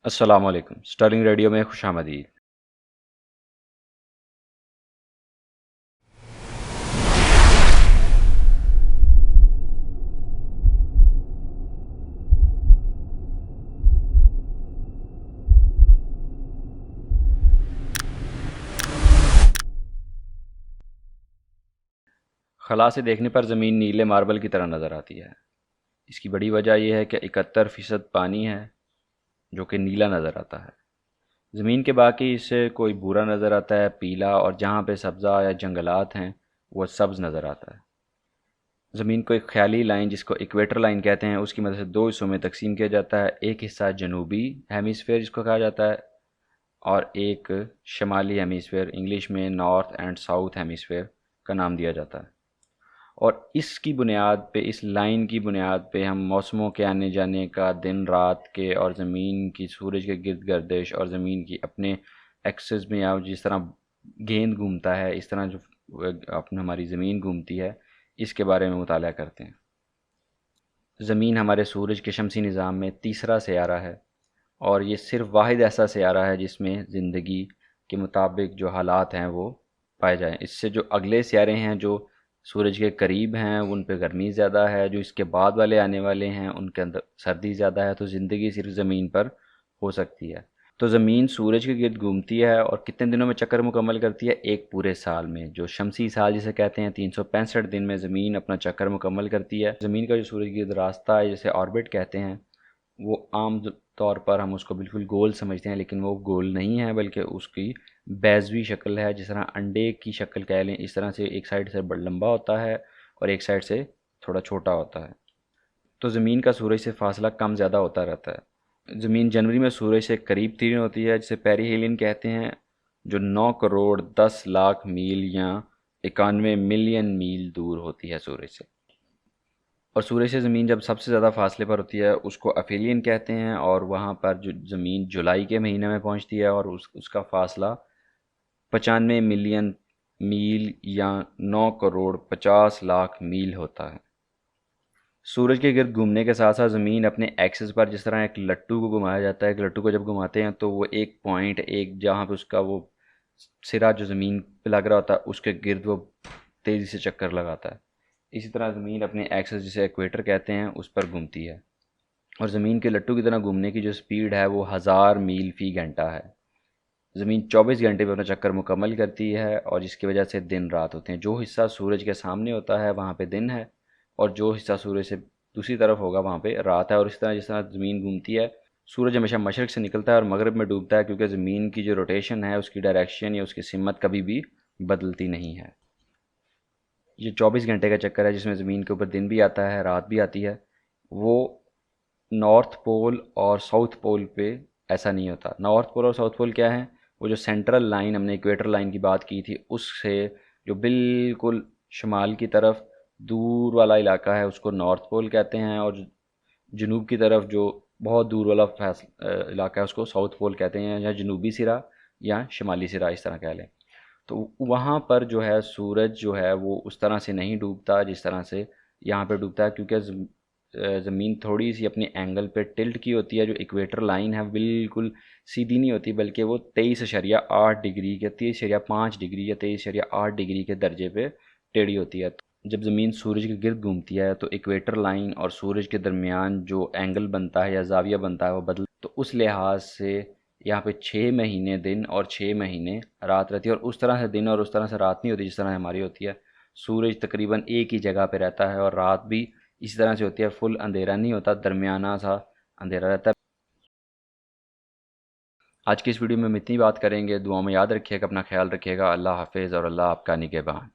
السلام علیکم، Starling radio میں خوش آمدید۔ خلا سے دیکھنے پر زمین نیلے ماربل کی طرح نظر آتی ہے۔ اس کی بڑی وجہ یہ ہے کہ 71% پانی ہے جو کہ نیلا نظر آتا ہے۔ زمین کے باقی حصے کوئی بھورا نظر آتا ہے، پیلا، اور جہاں پہ سبزہ یا جنگلات ہیں وہ سبز نظر آتا ہے۔ زمین کو ایک خیالی لائن جس کو ایکویٹر لائن کہتے ہیں اس کی مدد سے دو حصوں میں تقسیم کیا جاتا ہے، ایک حصہ جنوبی ہیمیسفیئر جس کو کہا جاتا ہے اور ایک شمالی ہیمیسفیئر، انگلش میں نارتھ اینڈ ساؤتھ ہیمیسفیئر کا نام دیا جاتا ہے۔ اور اس کی بنیاد پہ، اس لائن کی بنیاد پہ ہم موسموں کے آنے جانے کا، دن رات کے، اور زمین کی سورج کے گرد گردش، اور زمین کی اپنے ایکسس میں، یا جس طرح گیند گھومتا ہے اس طرح جو اپنے ہماری زمین گھومتی ہے، اس کے بارے میں مطالعہ کرتے ہیں۔ زمین ہمارے سورج کے شمسی نظام میں تیسرا سیارہ ہے، اور یہ صرف واحد ایسا سیارہ ہے جس میں زندگی کے مطابق جو حالات ہیں وہ پائے جائیں۔ اس سے جو اگلے سیارے ہیں جو سورج کے قریب ہیں ان پہ گرمی زیادہ ہے، جو اس کے بعد والے آنے والے ہیں ان کے اندر سردی زیادہ ہے، تو زندگی صرف زمین پر ہو سکتی ہے۔ تو زمین سورج کے گرد گھومتی ہے اور کتنے دنوں میں چکر مکمل کرتی ہے؟ ایک پورے سال میں، جو شمسی سال جسے کہتے ہیں، 365 دن میں زمین اپنا چکر مکمل کرتی ہے۔ زمین کا جو سورج گرد راستہ ہے جسے آربٹ کہتے ہیں، وہ عام طور پر ہم اس کو بالکل گول سمجھتے ہیں، لیکن وہ گول نہیں ہے بلکہ اس کی بیضوی شکل ہے، جس طرح انڈے کی شکل کہہ لیں، اس طرح سے ایک سائڈ سے بڑا لمبا ہوتا ہے اور ایک سائڈ سے تھوڑا چھوٹا ہوتا ہے۔ تو زمین کا سورج سے فاصلہ کم زیادہ ہوتا رہتا ہے۔ زمین جنوری میں سورج سے قریب ترین ہوتی ہے جسے پیری ہیلین کہتے ہیں، جو 9 کروڑ 10 لاکھ میل یا 91 ملین میل دور ہوتی ہے سورج سے۔ اور سورج سے زمین جب سب سے زیادہ فاصلے پر ہوتی ہے اس کو اپھیلین کہتے ہیں، اور وہاں پر جو زمین جولائی کے مہینے میں پہنچتی ہے اور اس کا فاصلہ 95 ملین میل یا 9 کروڑ 50 لاکھ میل ہوتا ہے۔ سورج کے گرد گھومنے کے ساتھ ساتھ زمین اپنے ایکسس پر، جس طرح ایک لٹو کو گھمایا جاتا ہے، ایک لٹو کو جب گھماتے ہیں تو وہ ایک پوائنٹ، ایک جہاں پہ اس کا وہ سرا جو زمین پہ لگ رہا ہوتا ہے اس کے گرد وہ تیزی سے چکر لگاتا ہے۔ اسی طرح زمین اپنے ایکسس جسے ایکویٹر کہتے ہیں اس پر گھومتی ہے، اور زمین کے لٹو کی طرح گھومنے کی جو سپیڈ ہے وہ 1000 میل فی گھنٹہ ہے۔ زمین 24 گھنٹے پہ اپنا چکر مکمل کرتی ہے، اور جس کی وجہ سے دن رات ہوتے ہیں۔ جو حصہ سورج کے سامنے ہوتا ہے وہاں پہ دن ہے، اور جو حصہ سورج سے دوسری طرف ہوگا وہاں پہ رات ہے۔ اور اس طرح جس طرح زمین گھومتی ہے، سورج ہمیشہ مشرق سے نکلتا ہے اور مغرب میں ڈوبتا ہے، کیونکہ زمین کی جو روٹیشن ہے اس کی ڈائریکشن یا اس کی سمت کبھی بھی بدلتی نہیں ہے۔ یہ 24 گھنٹے کا چکر ہے جس میں زمین کے اوپر دن بھی آتا ہے، رات بھی آتی ہے، وہ نارتھ پول اور ساؤتھ پول پہ ایسا نہیں ہوتا۔ نارتھ پول اور ساؤتھ پول کیا ہیں؟ وہ جو سینٹرل لائن، ہم نے ایکویٹر لائن کی بات کی تھی، اس سے جو بالکل شمال کی طرف دور والا علاقہ ہے اس کو نارتھ پول کہتے ہیں، اور جنوب کی طرف جو بہت دور والا علاقہ ہے اس کو ساؤتھ پول کہتے ہیں، یا جنوبی سرا یا شمالی سرا اس طرح کہہ لیں۔ تو وہاں پر جو ہے سورج جو ہے وہ اس طرح سے نہیں ڈوبتا جس طرح سے یہاں پہ ڈوبتا ہے، کیونکہ زمین تھوڑی سی اپنے اینگل پہ ٹلٹ کی ہوتی ہے۔ جو ایکویٹر لائن ہے بالکل سیدھی نہیں ہوتی بلکہ وہ 23.8 ڈگری کے 23.5 ڈگری یا 23.8 ڈگری کے درجے پہ ٹیڑھی ہوتی ہے۔ جب زمین سورج کے گرد گھومتی ہے تو ایکویٹر لائن اور سورج کے درمیان جو اینگل بنتا ہے یا زاویہ بنتا ہے وہ بدل، تو اس لحاظ سے یہاں پہ 6 مہینے دن اور 6 مہینے رات رہتی ہے، اور اس طرح سے دن اور اس طرح سے رات نہیں ہوتی جس طرح ہماری ہوتی ہے۔ سورج تقریباً ایک ہی جگہ پہ رہتا ہے، اور رات بھی اسی طرح سے ہوتی ہے، فل اندھیرا نہیں ہوتا، درمیانہ سا اندھیرا رہتا ہے۔ آج کی اس ویڈیو میں ہم اتنی بات کریں گے، دعاؤں میں یاد رکھیے گا، اپنا خیال رکھیے گا۔ اللہ حافظ اور اللہ آپ کا نگہبان۔